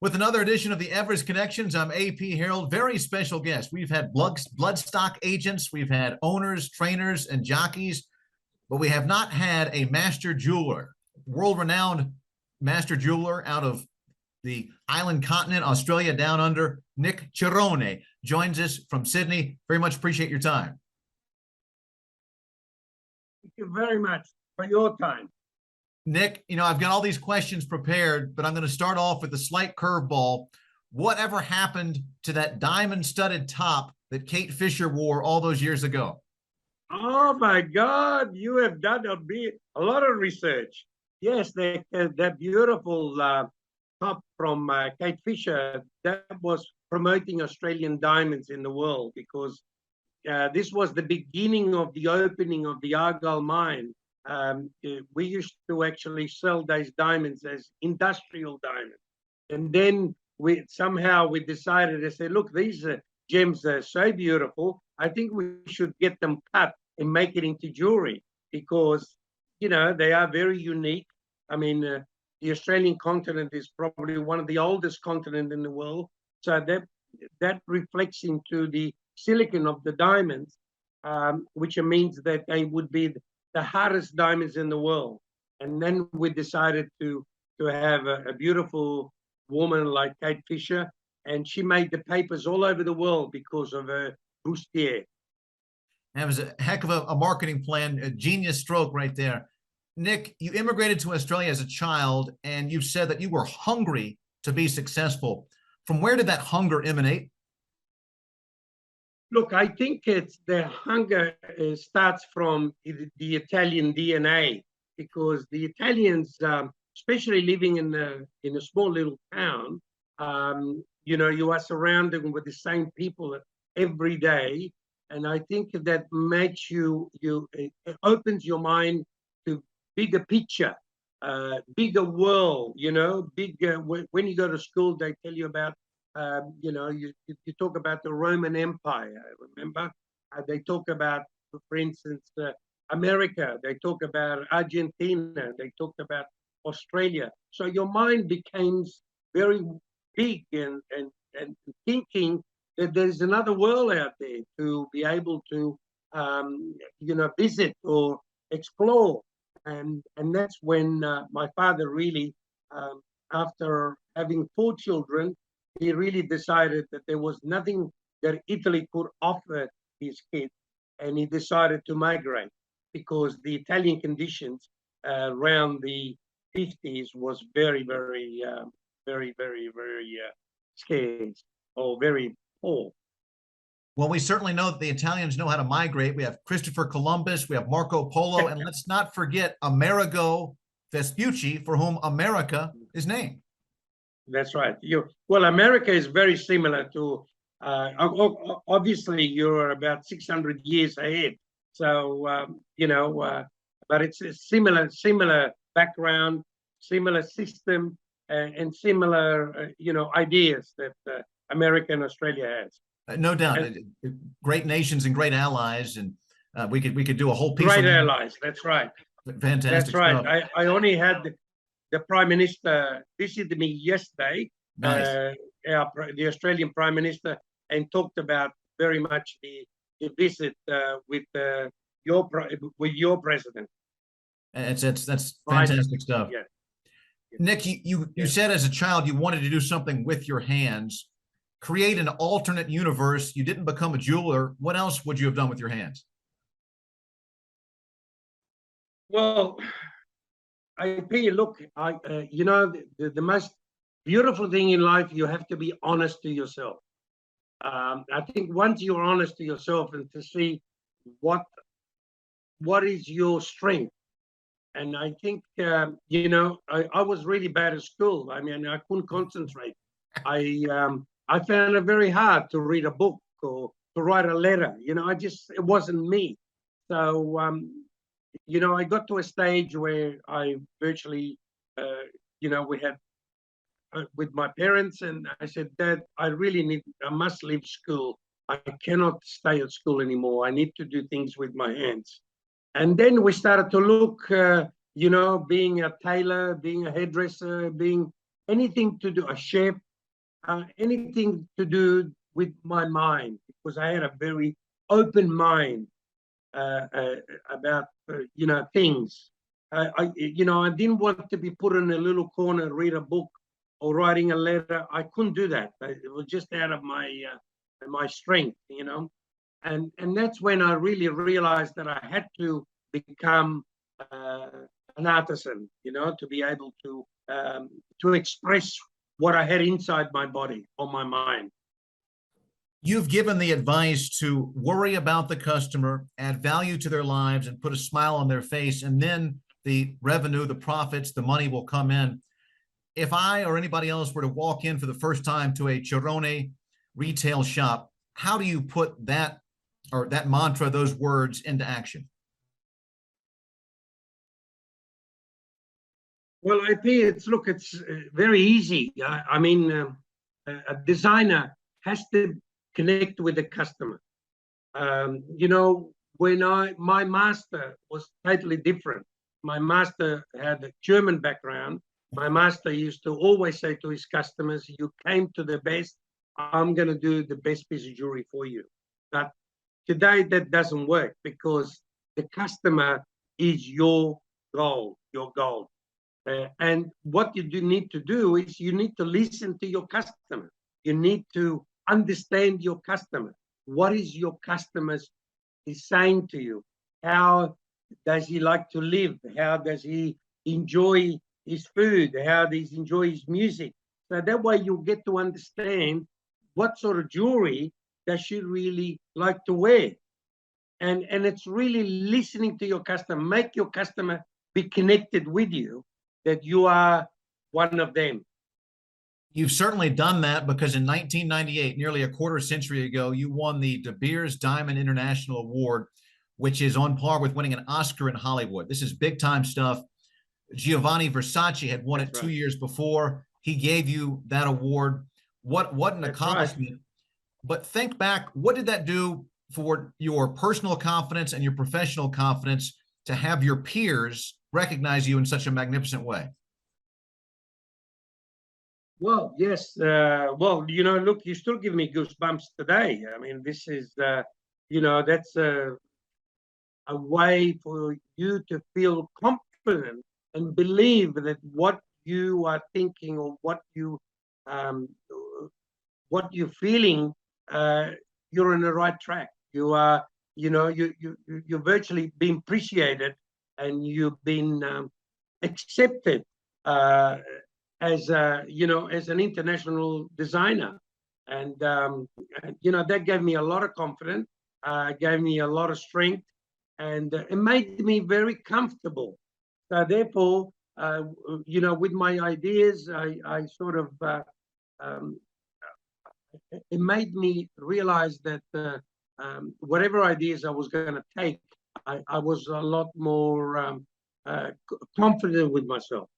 With another edition of the Everest Connections, I'm AP Harold. Very special guest. We've had bloodstock agents, we've had owners, trainers, and jockeys, but we have not had a master jeweler, world-renowned master jeweler out of the island continent, Australia down under. Nic Cerrone joins us from Sydney. Very much appreciate your time. Thank you very much for your time. Nic, you know, I've got all these questions prepared, but I'm going to start off with a slight curveball. Whatever happened to that diamond-studded top that Kate Fisher wore all those years ago? Oh my God, you have done a lot of research. Yes, that beautiful top from Kate Fisher, that was promoting Australian diamonds in the world, because this was the beginning of the opening of the Argyle mine. We used to actually sell those diamonds as industrial diamonds. And then we decided to say, look, these gems are so beautiful. I think we should get them cut and make it into jewelry, because, you know, they are very unique. I mean, the Australian continent is probably one of the oldest continents in the world. So that reflects into the silicon of the diamonds, which means that they would be the hardest diamonds in the world. And then we decided to have a beautiful woman like Kate Fisher, and she made the papers all over the world because of her bustier. That was a heck of a marketing plan, a genius stroke right there. Nic, you immigrated to Australia as a child, and you've said that you were hungry to be successful. From where did that hunger emanate? Look, I think it's the hunger starts from the Italian DNA, because the Italians, especially living in a small little town, you know, you are surrounded with the same people every day, and I think that makes it opens your mind to bigger picture, bigger world. You know, bigger. When you go to school, they tell you about. You know, you talk about the Roman Empire, remember? They talk about, for instance, America. They talk about Argentina. They talk about Australia. So your mind becomes very big and thinking that there's another world out there to be able to, you know, visit or explore. And that's when my father really, after having 4 children, he really decided that there was nothing that Italy could offer his kids, and he decided to migrate, because the Italian conditions around the 50s was very scarce, or very poor. Well, we certainly know that the Italians know how to migrate. We have Christopher Columbus, we have Marco Polo, and let's not forget Amerigo Vespucci, for whom America is named. That's right. Well, America is very similar to, obviously, you're about 600 years ahead. So, you know, but it's a similar background, similar system, and similar, you know, ideas that America and Australia has. No doubt. Great nations and great allies. And we could do a whole piece. Great allies. That's right. Fantastic. That's right. Stuff. I only had the Prime Minister visited me yesterday, nice. The Australian Prime Minister, and talked about very much the visit with your president. That's fantastic stuff. Yeah. Nic, you said as a child you wanted to do something with your hands, create an alternate universe. You didn't become a jeweler. What else would you have done with your hands? Well, look, you know, the most beautiful thing in life, you have to be honest to yourself. I think once you're honest to yourself and to see what is your strength, and I think, you know, I was really bad at school. I mean, I couldn't concentrate. I found it very hard to read a book or to write a letter. You know, it wasn't me. So, you know, I got to a stage where I virtually, you know, we had with my parents, and I said, Dad, I must leave school. I cannot stay at school anymore. I need to do things with my hands. And then we started to look, you know, being a tailor, being a hairdresser, being anything to do, a chef, anything to do with my mind, because I had a very open mind about things. I didn't want to be put in a little corner, read a book or writing a letter. I couldn't do that. It was just out of my strength, and that's when I really realized that I had to become an artisan, to be able to express what I had inside my body or my mind. You've given the advice to worry about the customer, add value to their lives, and put a smile on their face, and then the revenue, the profits, the money will come in. If I or anybody else were to walk in for the first time to a Cerrone retail shop, how do you put that or that mantra, those words into action? Well, I think it's very easy. I mean, a designer has to connect with the customer. When my master was totally different. My master had a German background. My master used to always say to his customers, "You came to the best. I'm going to do the best piece of jewelry for you." But today that doesn't work, because the customer is your goal, your goal. And what you do need to do is you need to listen to your customer. You need to understand your customer. What is your customer is saying to you? How does he like to live? How does he enjoy his food? How does he enjoy his music? So that way you'll get to understand what sort of jewelry does she really like to wear. And it's really listening to your customer. Make your customer be connected with you, that you are one of them. You've certainly done that, because in 1998, nearly a quarter century ago, you won the De Beers Diamond International Award, which is on par with winning an Oscar in Hollywood. This is big time stuff. Giovanni Versace had won it 2 years before. He gave you that award. What an accomplishment. Right. But think back, what did that do for your personal confidence and your professional confidence to have your peers recognize you in such a magnificent way? Well, yes. Look, you still give me goosebumps today. I mean, this is, that's a way for you to feel confident and believe that what you are thinking or what you're feeling, you're on the right track. You are, you're virtually being appreciated, and you've been accepted as an international designer. And that gave me a lot of confidence, gave me a lot of strength, and it made me very comfortable. So therefore, with my ideas, I sort of it made me realize that whatever ideas I was going to take, I was a lot more confident with myself.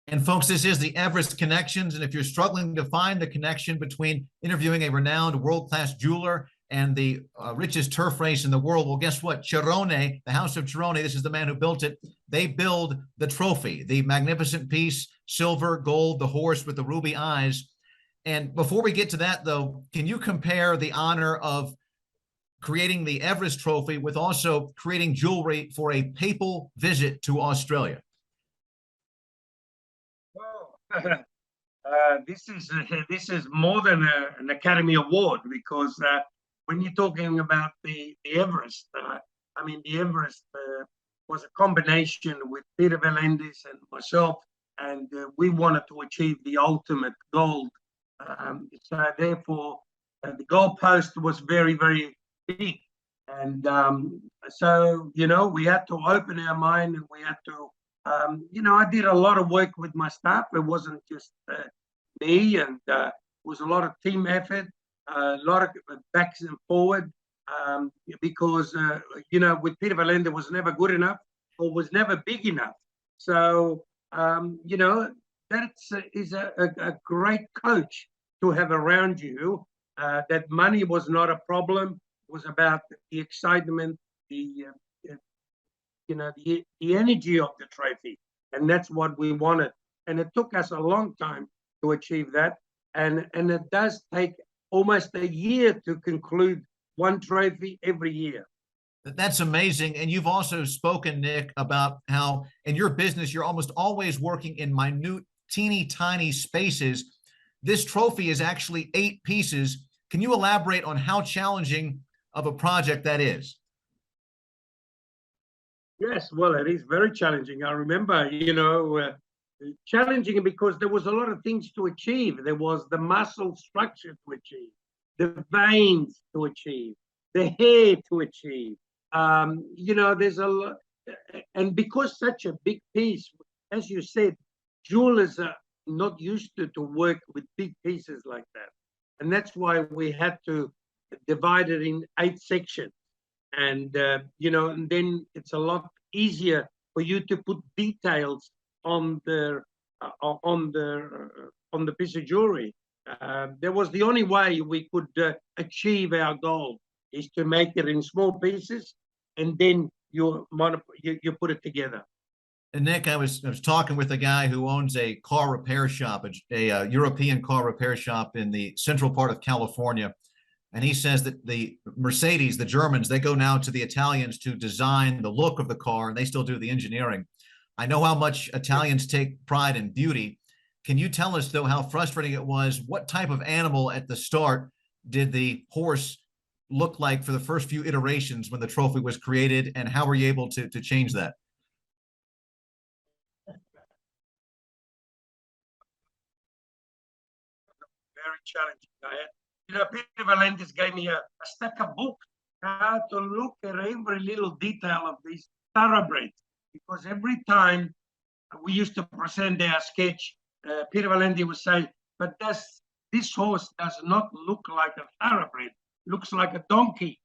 And folks, this is the Everest Connections. And if you're struggling to find the connection between interviewing a renowned world-class jeweler and the richest turf race in the world, well, guess what? Cerrone, the House of Cerrone, this is the man who built it. They build the trophy, the magnificent piece, silver, gold, the horse with the ruby eyes. And before we get to that, though, can you compare the honor of creating the Everest trophy with also creating jewelry for a papal visit to Australia? Well, this is more than an Academy Award, because when you're talking about the Everest, I mean, the Everest was a combination with Peter V'landys and myself, and we wanted to achieve the ultimate gold. So therefore, the goalpost was very, very big. And so, we had to open our mind, and we had to, I did a lot of work with my staff. It wasn't just me, and it was a lot of team effort, a lot of backs and forward, because, with Peter V'landys was never good enough or was never big enough. So, that is a great coach to have around you. That money was not a problem. It was about the excitement, the energy of the trophy, and that's what we wanted. And it took us a long time to achieve that. and it does take almost a year to conclude one trophy every year. That's amazing. And you've also spoken, Nic, about how in your business, you're almost always working in minute, teeny tiny spaces. This trophy is actually 8 pieces. Can you elaborate on how challenging of a project that is? Yes, well, it is very challenging. I remember, challenging because there was a lot of things to achieve. There was the muscle structure to achieve, the veins to achieve, the hair to achieve. There's a lot, and because such a big piece, as you said, jewelers are not used to work with big pieces like that, and that's why we had to divide it in 8 sections. And and then it's a lot easier for you to put details on the piece of jewelry. That was the only way we could achieve our goal, is to make it in small pieces, and then you put it together. And Nic, I was talking with a guy who owns a car repair shop, a European car repair shop in the central part of California. And he says that the Mercedes, the Germans, they go now to the Italians to design the look of the car, and they still do the engineering. I know how much Italians take pride in beauty. Can you tell us, though, how frustrating it was? What type of animal at the start did the horse look like for the first few iterations when the trophy was created, and how were you able to change that? Very challenging. Peter Valentis gave me a stack of books how to look at every little detail of these thoroughbreds, because every time we used to present our sketch, Peter Valenti would say, but this horse does not look like a thoroughbred, looks like a donkey.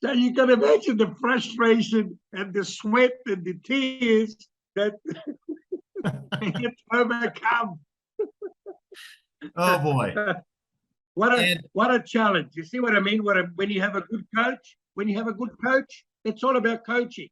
So you can imagine the frustration and the sweat and the tears that they had to overcome. Oh boy. What a challenge. You see what I mean? When you have a good coach, it's all about coaching,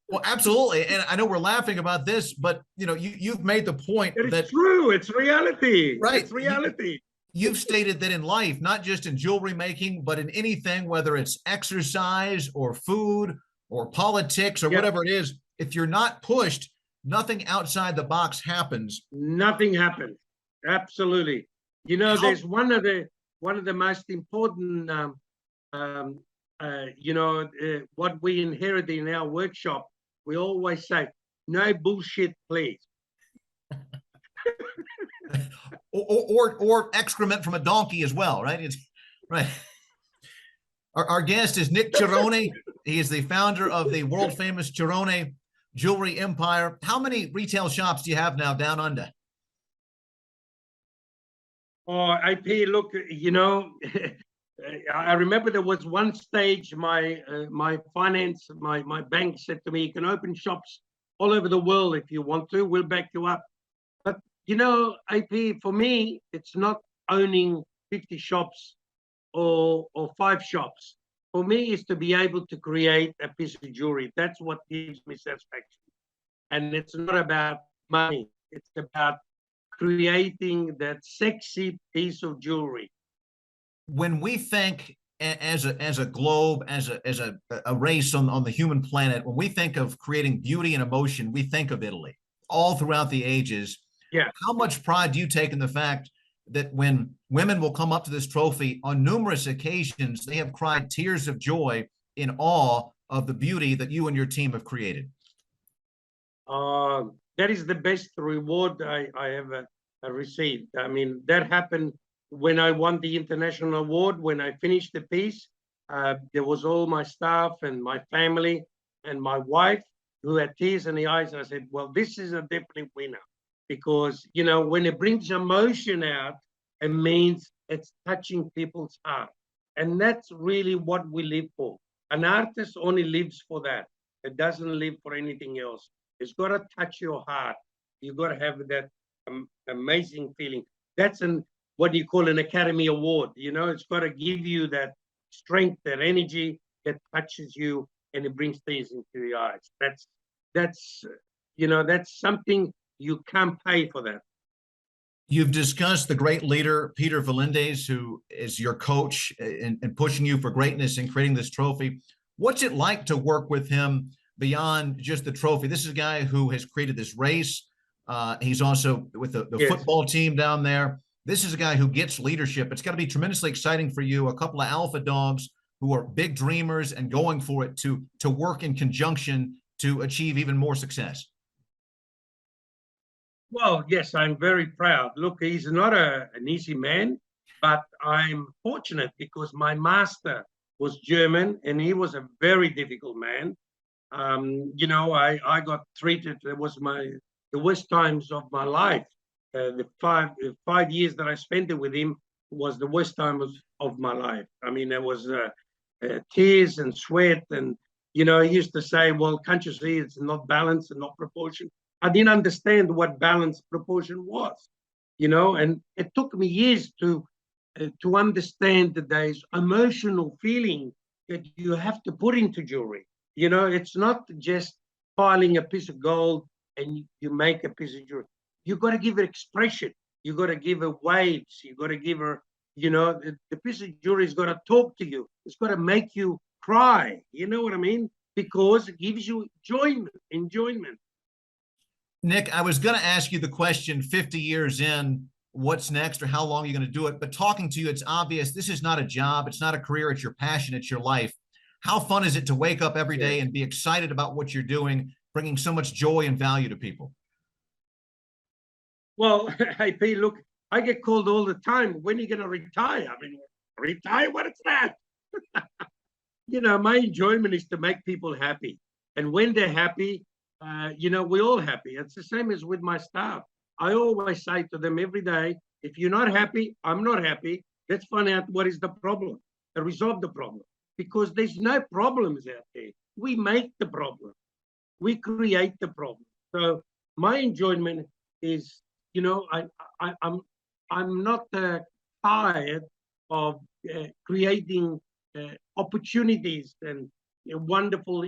Well, absolutely. And I know we're laughing about this, but you've made the point that that it's true. It's reality. Right. It's reality. You've stated that in life, not just in jewelry making, but in anything, whether it's exercise or food or politics or whatever it is, if you're not pushed, nothing outside the box happens. Nothing happens. Absolutely. There's one of the most important, what we inherited in our workshop. We always say, no bullshit, please. or excrement from a donkey as well, right? It's right. Our guest is Nic Cerrone. He is the founder of the world famous Cerrone jewelry empire. How many retail shops do you have now down under? Oh, IP, look, I remember there was one stage my bank said to me, you can open shops all over the world if you want to, we'll back you up. But IP, for me, it's not owning 50 shops or 5 shops. For me, is to be able to create a piece of jewelry. That's what gives me satisfaction. And it's not about money. It's about creating that sexy piece of jewelry. When we think as a globe, as a race on the human planet, when we think of creating beauty and emotion, we think of Italy all throughout the ages. Yeah. How much pride do you take in the fact that when women will come up to this trophy on numerous occasions, they have cried tears of joy in awe of the beauty that you and your team have created? That is the best reward I ever received. I mean, that happened when I won the international award. When I finished the piece, there was all my staff and my family and my wife who had tears in the eyes. I said, well, this is a definite winner, because, when it brings emotion out, it means it's touching people's heart. And that's really what we live for. An artist only lives for that. It doesn't live for anything else. It's got to touch your heart. You've got to have that amazing feeling. That's what you call an Academy Award. It's got to give you that strength, that energy that touches you and it brings tears into your eyes. That's that's something you can't pay for that. You've discussed the great leader, Peter Valindes, who is your coach and pushing you for greatness in creating this trophy. What's it like to work with him beyond just the trophy? This is a guy who has created this race. He's also with the Yes. football team down there. This is a guy who gets leadership. It's got to be tremendously exciting for you, a couple of alpha dogs who are big dreamers and going for it to work in conjunction to achieve even more success. Well, yes, I'm very proud. Look, he's not an easy man, but I'm fortunate because my master was German and he was a very difficult man. I got treated, it was the worst times of my life. The 5 years that I spent it with him was the worst time of my life. I mean, there was tears and sweat. And, he used to say, well, can't you see it's not balance and not proportion? I didn't understand what balance proportion was, and it took me years to understand that there's emotional feeling that you have to put into jewelry. It's not just filing a piece of gold and you make a piece of jewelry. You got to give it expression. You got to give her waves. You got to give her, the piece of jewelry has got to talk to you. It's got to make you cry. You know what I mean? Because it gives you enjoyment. Nic, I was going to ask you the question 50 years in, what's next or how long are you going to do it? But talking to you, it's obvious this is not a job. It's not a career. It's your passion. It's your life. How fun is it to wake up every day and be excited about what you're doing, bringing so much joy and value to people? Well, hey, P, look, I get called all the time. When are you going to retire? I mean, retire? What is that? My enjoyment is to make people happy. And when they're happy, we're all happy. It's the same as with my staff. I always say to them every day, if you're not happy, I'm not happy. Let's find out what is the problem and resolve the problem. Because there's no problems out there. We make the problem. We create the problem. So my enjoyment is, I'm not tired of creating opportunities and a wonderful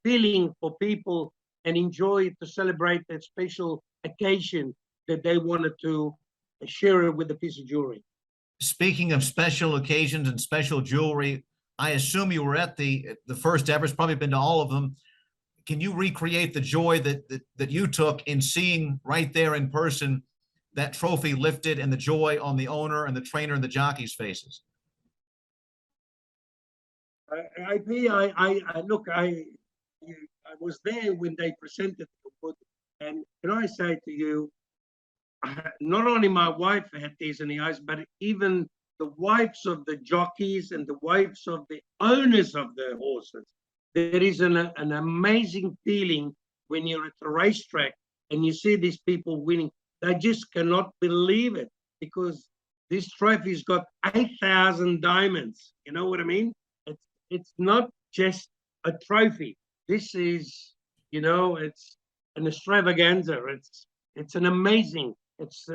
feeling for people and enjoy to celebrate that special occasion that they wanted to share it with a piece of jewelry. Speaking of special occasions and special jewelry, I assume you were at the first Everest, probably been to all of them. Can you recreate the joy that you took in seeing right there in person that trophy lifted and the joy on the owner and the trainer and the jockey's faces? I was there when they presented the, and can I say to you, not only my wife had tears in the eyes, but even the wives of the jockeys and the wives of the owners of the horses. There is an amazing feeling when you're at the racetrack and you see these people winning. They just cannot believe it because this trophy's got 8,000 diamonds. You know what I mean? It's not just a trophy. This is, it's an extravaganza. It's an amazing. It's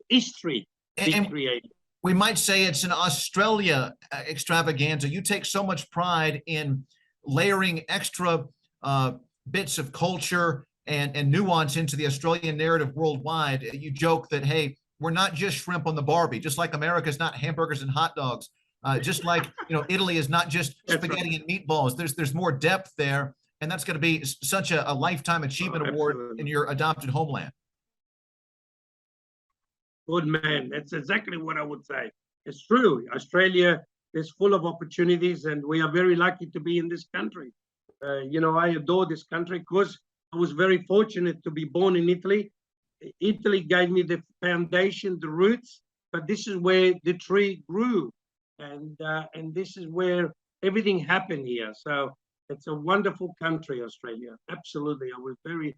history being created. We might say it's an Australia extravaganza. You take so much pride in layering extra bits of culture and nuance into the Australian narrative worldwide. You joke that, hey, we're not just shrimp on the Barbie, just like America's not hamburgers and hot dogs. Just like Italy is not just spaghetti and meatballs. There's more depth there, and that's going to be such a lifetime achievement award in your adopted homeland. Good man. That's exactly what I would say. It's true. Australia is full of opportunities, and we are very lucky to be in this country. I adore this country because I was very fortunate to be born in Italy. Italy gave me the foundation, the roots, but this is where the tree grew. And this is where everything happened here. So it's a wonderful country, Australia. Absolutely. I was very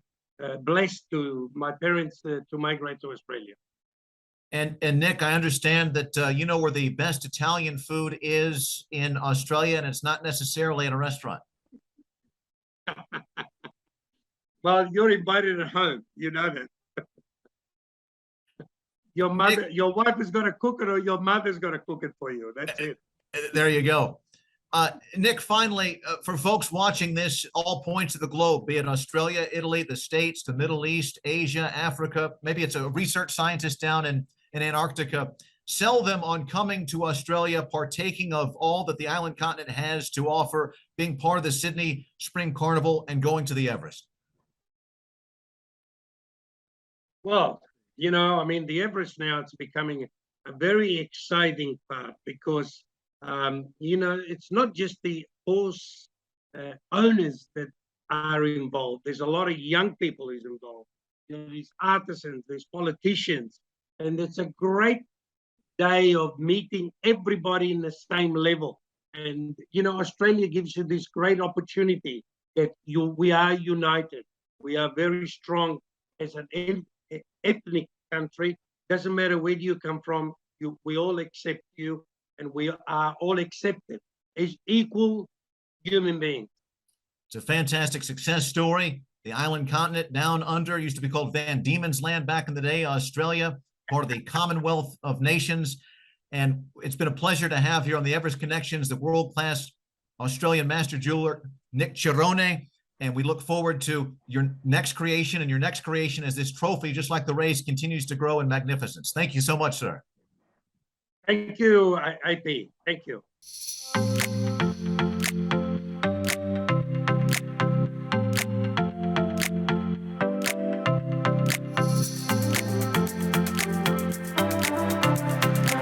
blessed to my parents to migrate to Australia. And Nic, I understand that you know where the best Italian food is in Australia, and it's not necessarily in a restaurant. Well, you're invited at home. You know that. Your mother, Nic, your wife is going to cook it, or your mother's going to cook it for you. That's it. There you go. Nic, finally, for folks watching this, all points of the globe, be it Australia, Italy, the States, the Middle East, Asia, Africa, maybe it's a research scientist down in Antarctica, sell them on coming to Australia, partaking of all that the island continent has to offer, being part of the Sydney Spring Carnival and going to the Everest. Well, you know, I mean, the Everest now, it's becoming a very exciting part because, you know, it's not just the horse owners that are involved. There's a lot of young people who's involved. There's artisans, there's politicians, and it's a great day of meeting everybody in the same level. And, you know, Australia gives you this great opportunity that we are united. We are very strong as an ethnic country. Doesn't matter where you come from, we all accept you, and we are all accepted as equal human beings. It's a fantastic success story. The island continent down under used to be called Van Diemen's Land back in the day, Australia, part of the Commonwealth of Nations. And it's been a pleasure to have here on the Everest Connections, the world-class Australian master jeweler, Nic Cerrone. And we look forward to your next creation, and your next creation as this trophy, just like the race, continues to grow in magnificence. Thank you so much, sir. Thank you, IP. Thank you.